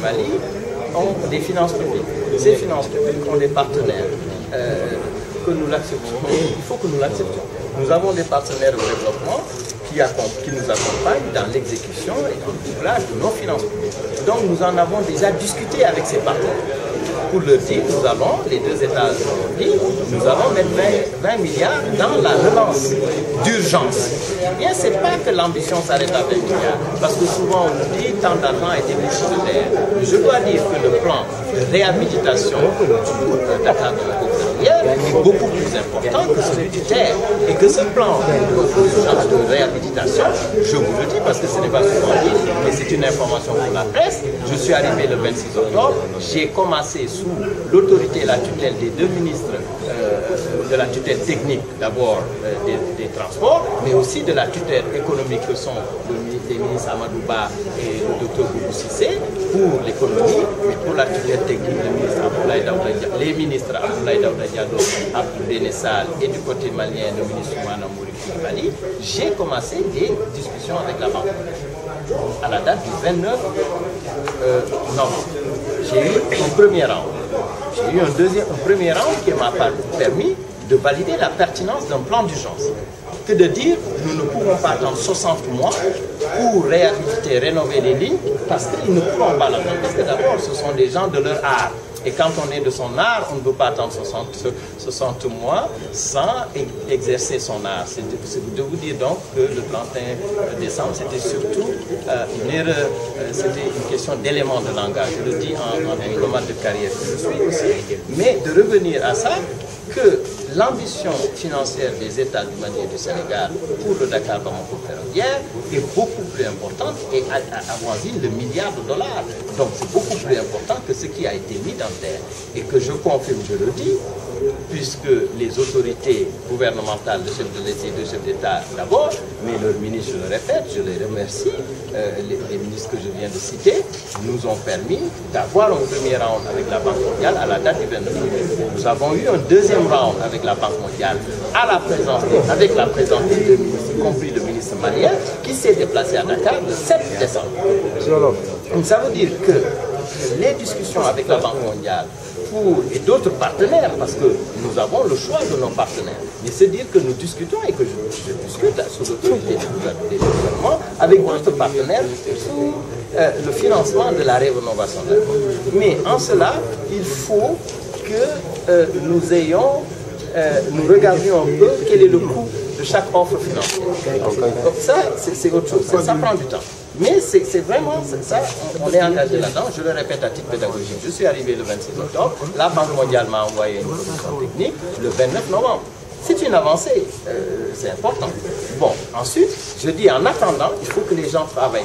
Mali ont des finances publiques. Ces finances publiques ont des partenaires que nous l'acceptions. Il faut que nous l'acceptions. Nous avons des partenaires au développement qui nous accompagnent dans l'exécution et dans le doublage de nos finances publiques. Donc nous en avons déjà discuté avec ces partenaires. Pour le dire, nous allons, les deux États dit, nous allons mettre 20 milliards dans la relance d'urgence. Eh bien, ce n'est pas que l'ambition s'arrête à 20 milliards, parce que souvent on nous dit tant d'argent a été mis sur terre. Je dois dire que le plan de réhabilitation de Dakar est beaucoup plus important que celui du terre. Et que ce plan de réhabilitation, je vous le dis parce que ce n'est pas souvent dit, mais c'est une information pour la presse. Je suis arrivé le 26 octobre, j'ai commencé sous l'autorité et la tutelle des deux ministres de la tutelle technique, d'abord des transports, mais aussi de la tutelle économique que sont les ministres Amadouba et le docteur Boubou Cissé pour l'économie, mais pour la tutelle technique, les ministres Abdoulaye Daouda Diallo, Abdou Benessal et du côté malien, le ministre Oumana Mouri Coulibaly, j'ai commencé des discussions avec la banque à la date du 29 novembre. J'ai eu un premier round. J'ai eu un premier round qui m'a permis de valider la pertinence d'un plan d'urgence. Que de dire, nous ne pouvons pas attendre 60 mois pour réhabiliter, rénover les lignes, parce qu'ils ne pourront pas l'attendre. Parce que d'abord, ce sont des gens de leur art. Et quand on est de son art, on ne peut pas attendre 60 mois sans exercer son art. C'est de vous dire donc que le 31 décembre, c'était surtout une erreur, c'était une question d'élément de langage. Je le dis en diplomate de carrière que je suis aussi. Mais de revenir à ça, que l'ambition financière des États du Mali et du Sénégal pour le Dakar-Bamako ferroviaire est beaucoup plus importante et avoisine le milliard de dollars. Donc c'est beaucoup plus important que ce qui a été mis dans terre. Et que je confirme, je le dis, puisque les autorités gouvernementales, le chef de l'État et le chef d'État d'abord, mais leurs ministres, je le répète, je les remercie, les ministres que je viens de citer, nous ont permis d'avoir un premier round avec la Banque mondiale à la date du 29 juillet. Nous avons eu un deuxième round avec la Banque mondiale avec la présence des deux ministres, y compris le ministre malien, qui s'est déplacé à Dakar le 7 décembre. Donc ça veut dire que les discussions avec la Banque mondiale et d'autres partenaires, parce que nous avons le choix de nos partenaires, mais c'est dire que nous discutons et que je discute sous l'autorité des gouvernements avec d'autres partenaires sous le financement de la rénovation de la côte. Mais en cela, il faut que nous regardions un peu quel est le coût de chaque offre financière. Donc ça, c'est autre chose, ça prend du temps. Mais c'est vraiment ça, on est engagé là-dedans. Je le répète à titre pédagogique. Je suis arrivé le 26 octobre, la Banque mondiale m'a envoyé une proposition technique le 29 novembre. C'est une avancée, c'est important. Bon, ensuite, je dis en attendant, il faut que les gens travaillent,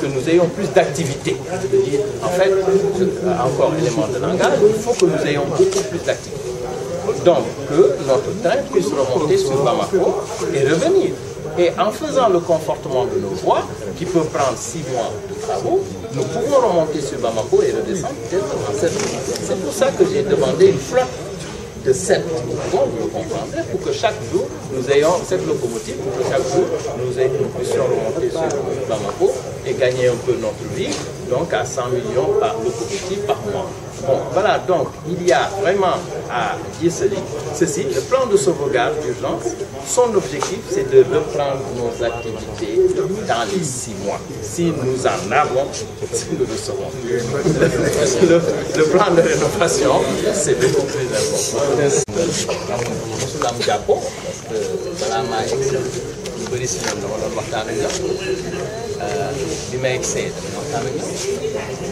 que nous ayons plus d'activité. Je veux dire, en fait, encore élément de langage, il faut que nous ayons beaucoup plus d'activité. Donc, que notre train puisse remonter sur Bamako et revenir. Et en faisant le confortement de nos voies, qui peut prendre 6 mois de travaux, nous pouvons remonter sur Bamako et redescendre peut-être en 7 mois. C'est pour ça que j'ai demandé une flotte de 7 wagons, vous comprendrez, pour que chaque jour, nous ayons 7 locomotives, pour que chaque jour, nous puissions remonter sur Bamako et gagner un peu notre vie, donc à 100 millions par locomotive par mois. Bon, voilà, donc il y a vraiment à dire ceci, le plan de sauvegarde d'urgence, son objectif c'est de reprendre nos activités dans les 6 mois. Si nous en avons, nous le saurons. Le plan de rénovation, c'est beaucoup plus important. Monsieur Lamdiapo, parce que voilà ma bëri si ñoom dama doon waxtaan ak ñoom bi ma egsee dama waxtaan ak ñoom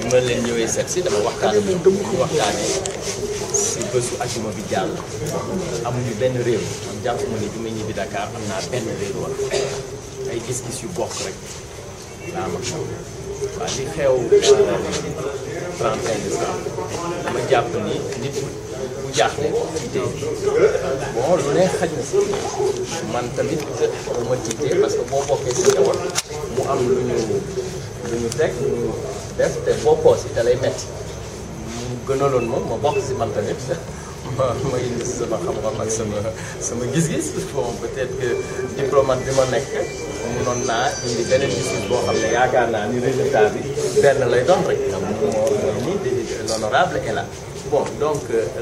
bi ma leen ñëwee seet si dama waxtaan ak ñoom ñu waxtaanee si bésu ajuma bi jàll amuñu benn réew man jàppuma ni bi ma ñibbi Dakar am naa benn réew wala ay gis-gis yu bokk rek laa ma waaw li xew 31 décembre dama jàpp ni nit bu jaaxle tiitee bon lu ne xaj na si man tamit bu ma tiitee parce que boo bokkee si njaboot mu am lu ñu teg lu ñu def te bokkoo si te lay metti mu gënaloon moom ma bokk si man tamit ma indi sama xam-xam ak sama gis-gis bon peut-être que diplomate bi ma nekk mënoon naa indi beneen gis-gis boo xam ne yaakaar naa ni résultat bi benn lay doon rek l'honorable est là. Bon donc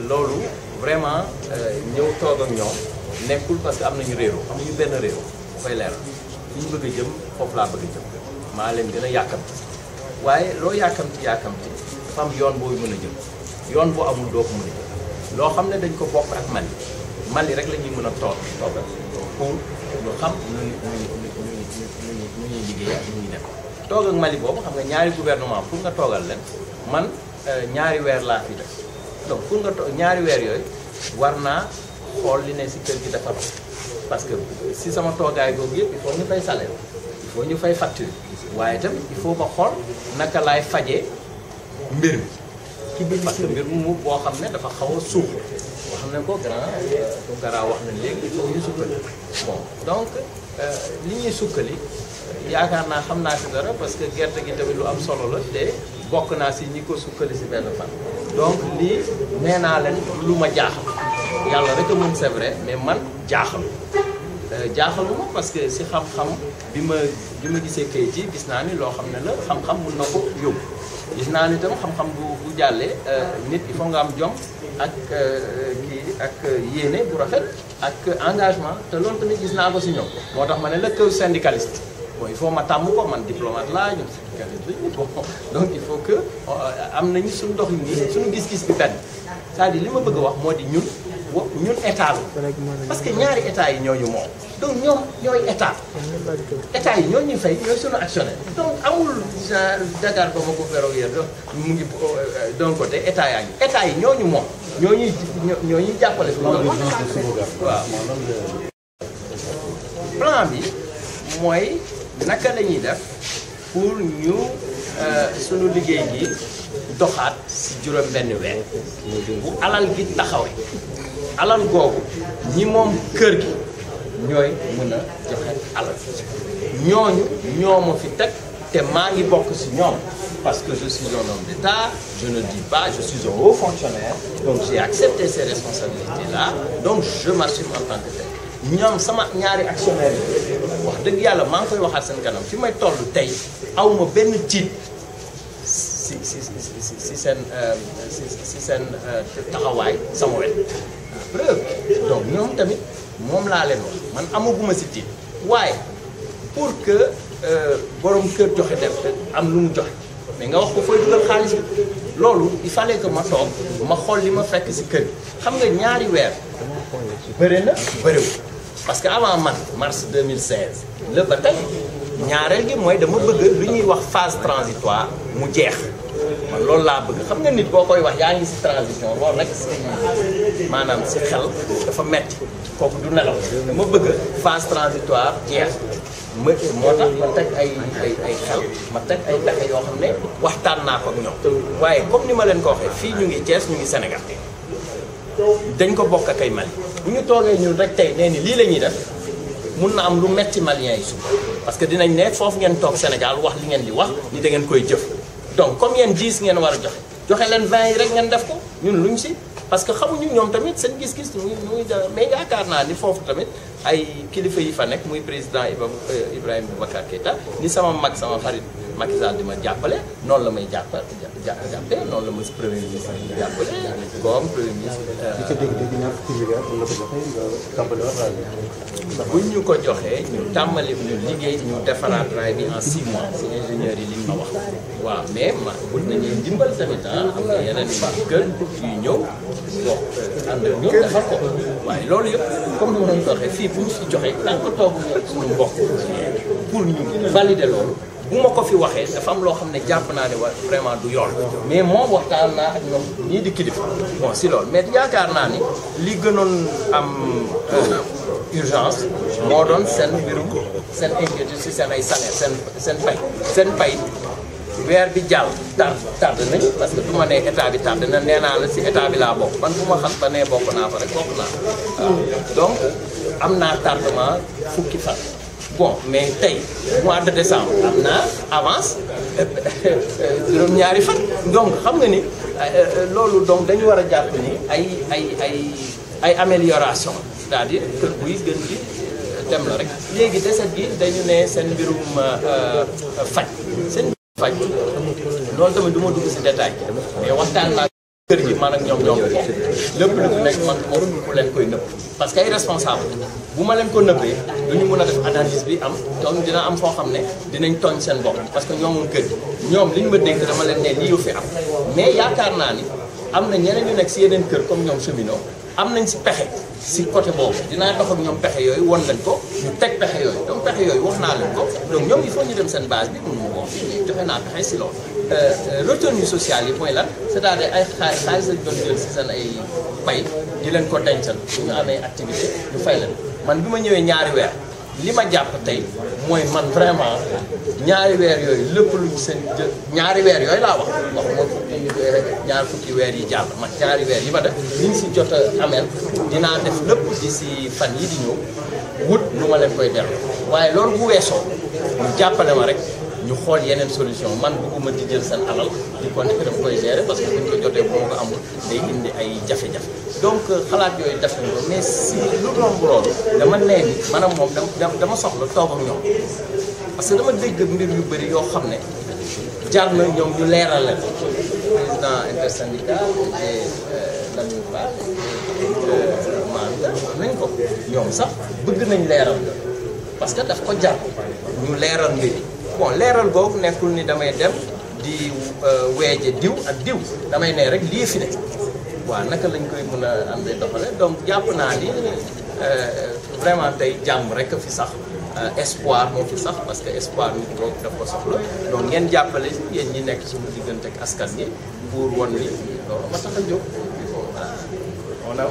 loolu vraiment ñëw toog ak ñoom nekkul parce que am nañu réew amuñu benn réew dafay leer fi ñu bëgg a jëm foofu laa bëgg a jëm maa leen gën a yàkkamti waaye loo yàkkamti dafa am yoon booy mën a jëm yoon boo amul doo ko mën a jëm loo xam ne dañ ko bokk ak Mali rek la ñuy mën a toogal pour ñu xam nu ñuy liggéey ak nu ñuy def toog ak Mali boobu xam nga ñaari gouvernement pour nga toogal leen man ñaari weer laa fi def donc pour nga ñaari weer yooyu war naa xool li ne si kër gi dafa parce que si sama toogaay googu yëpp il faut ñu fay salaire il faut ñu fay facture waaye tamit il faut ma xool naka laay fajee mbir mi parce que mbir mu boo xam ne dafa xaw a suuf boo xam ne ko grand wax na léegi il faut ñu sukkali bon donc li ñuy sukkali yaakaar naa xam naa si dara parce que gerte gi tamit lu am solo la te bokk naa si ñi ko sukkali si benn fan donc lii nee naa leen lu ma jaaxal yàlla rek a mën c'est vrai mais man jaaxaluma parce que si xam-xam bi ma gisee kayit yi gis naa ni loo xam ne la xam-xam mun na ko yóbbu gis naa ni tam xam-xam bu jàllee nit il faut nga am jom ak ak yéene bu rafet ak engagement te loolu tamit gis naa ko si ñoom moo tax ma ne la kër syndicaliste bon il faut ma tàmm ko man diplomate laa ñoom syndicaliste lañu bon donc il faut que am nañu suñu dox nii suñu gis-gis bi benn c'est-à-dire li ma bëgg a wax moo di ñun état la parce que ñaari état yi ñooñu moom donc ñoom ñooy état yi ñoo ñuy fay ñooy suñu actionnaire donc amul Dakar ba ma ko ferroviaire mu ngi d'un côté état yi ñooñu moom ñoo ñuy jàppale fi waaw plan bi mooy naka la ñuy def pour ñu suñu liggéey gi doxaat si juróom benn weer bu alal gi taxawee alal googu ñi moom kër gi ñooy mën a joxe alal ñooñu ñoo ma fi teg te maa ngi bokk si ñoom parce que je suis un homme d'État je ne dis pas je suis un haut fonctionnaire donc j'ai accepté ces responsabilités là donc je m'assume en tant que tel ñoom sama ñaari actionnaires yi wax dëgg yàlla maa ngi koy waxaat seen kanam fi may toll tey awma benn tiit si seen taxawaay sama wet preuve donc ñoom tamit moom laa leen wax man amaguma si tiit waaye pour que borom kër joxe def am lu mu joxe mais nga wax ko fooy dugal xaalis bi loolu il fallait que ma toog ma xool li ma fekk si kër gi xam nga ñaari weer bëri na bëriwul parce que avant man mars 2016 la ba tey ñaareel gi mooy dama bëgg lu ñuy wax phase transitoire mu jeex man loolu laa bëgg xam nga nit boo koy wax yaa ngi si transition loolu nag maanaam si xel dafa metti kooku du nelaw dama bëgg phase transitoire jeex moo tax ma teg ay xel ma teg ay pexe yoo xam ne waxtaan naa ko ak ñoom waaye comme ni ma leen ko waxee fii ñu ngi Thiès ñu ngi Sénégal dañ ko bokk ak ay Mali bu ñu toogee ñun rek tey nee ni lii la ñuy def mun na am lu metti Maliens yi suba parce que dinañ ne foofu ngeen toog Sénégal wax li ngeen di wax ni da ngeen koy jëf donc comme yéen 10 ngeen war a joxe leen 20 yi rek ngeen def ko ñun luñ si parce que xamuñu ñoom tamit seen gis-gis muy mais yaakaar naa ni foofu tamit ay kilifa yi fa nekk muy président Ibrahima Boubacar Keïta ni sama mag sama xarit Macky Sall di ma jàppale noonu la may jàppale noonu la ma premier ministre di jàppale comme premier ministre. buñ ñu ko joxee ñu tàmbali ñu liggéey ñu defaraat raay bi en 6 mois si ingénieurs yi liñ ma wax waaw mais buñ nañuy dimbal tamit am na yeneen kër yu ñëw donc ànd ak ñoom defar ko waaye loolu yëpp comme ni ma doon waxee fii bu ñu fi joxee tant que toog suñu mbokk pour ñu valider loolu bu ma ko fi waxee dafa am loo xam ne jàpp naa ne vraiment du yoon mais moom waxtaan naa ak ñoom ñii di kilifa bon si loolu mais yaakaar naa ni li gënoon am urgence moo doon seen mbirum seen inquiétude si seen ay salaire seen pay weer bi jàll tardé nañu parce que du ma nee état bi tardé na nee naa la si état bi laa bokk man bu ma xam ba nee bokk naa fa rek bokk naa waaw donc am naa tardement fukki fan bon mais tey mois de décembre am naa avance juróom-ñaari fan donc xam nga ni loolu donc dañu war a jàpp ni ay amélioration c'est-à-dire que buy gën di dem la rek léegi deset gi dañu ne seen mbirum faj loolu tamit du ma dugg si détail mais waxtaan naa kër gi man ak ñoom ñoo ko bokk lépp lu fi nekk man moom ku leen koy nëbb parce que ay responsable bu ma leen ko nëbbee du ñu mën a def analyse bi am donc dina am foo xam ne dinañ tooñ seen bopp parce que ñoom moom kër gi ñoom li ñu ma dégg dama leen ne lii yu fi am mais yaakaar naa ni am na ñeneen ñu nekk si yeneen kër comme ñoom cheminot am nañ si pexe si côté boobu dinaa dox ak ñoom pexe yooyu won leen ko ñu teg pexe yooyu donc pexe yooyu wax naa leen ko donc ñoom il faut ñu dem seen base bi pour mu wax joxe naa pexe si loolu retenue sociale yi mooy lan c'est-à-dire ay xaalis lañ doon jël si seen ay pay di leen ko dencal bu ñu amee activité ñu fay leen man bi ma ñëwee ñaari weer li ma jàpp tey mooy man vraiment ñaari weer yooyu lépp luñ seen ñaari weer yooyu laa wax ñaar fukki weer yi jàll man ñaari weer yi ma def liñ si jot a ameel dinaa def lépp di si fan yi di ñëw wut lu ma leen koy dellu waaye loolu bu weesoo ñu jàppale ma rek ñu xool yeneen solution man bëgguma di jël seen alal di ko nekk dama koy gérer parce que buñ ko jotee bu ma ko amul day indi ay jafe-jafe donc xalaat yooyu def nañ ko mais si lu romb loolu dama nee ni maanaam moom dama soxla toog ak ñoom parce que dama dégg mbir yu bëri yoo xam ne jar na ñoom ñu leeral leen président intersyndical Lamine Ba nañ ko ñoom sax bëgg nañ leeral parce que daf ko jar ñu leeral mbir yi bon leeral boobu nekkul ni damay dem di weeje diw ak diw damay ne rek lii fi ne waaw naka lañ koy mën a àndee doxale donc jàpp naa ni vraiment tey jàmm rek fi sax espoir moo fi sax parce que espoir nit boobu daf ko soxla donc ngeen jàppale yéen ñi nekk suñu diggante ak askan gi pour won ni loolu ma tax a jóg voilà.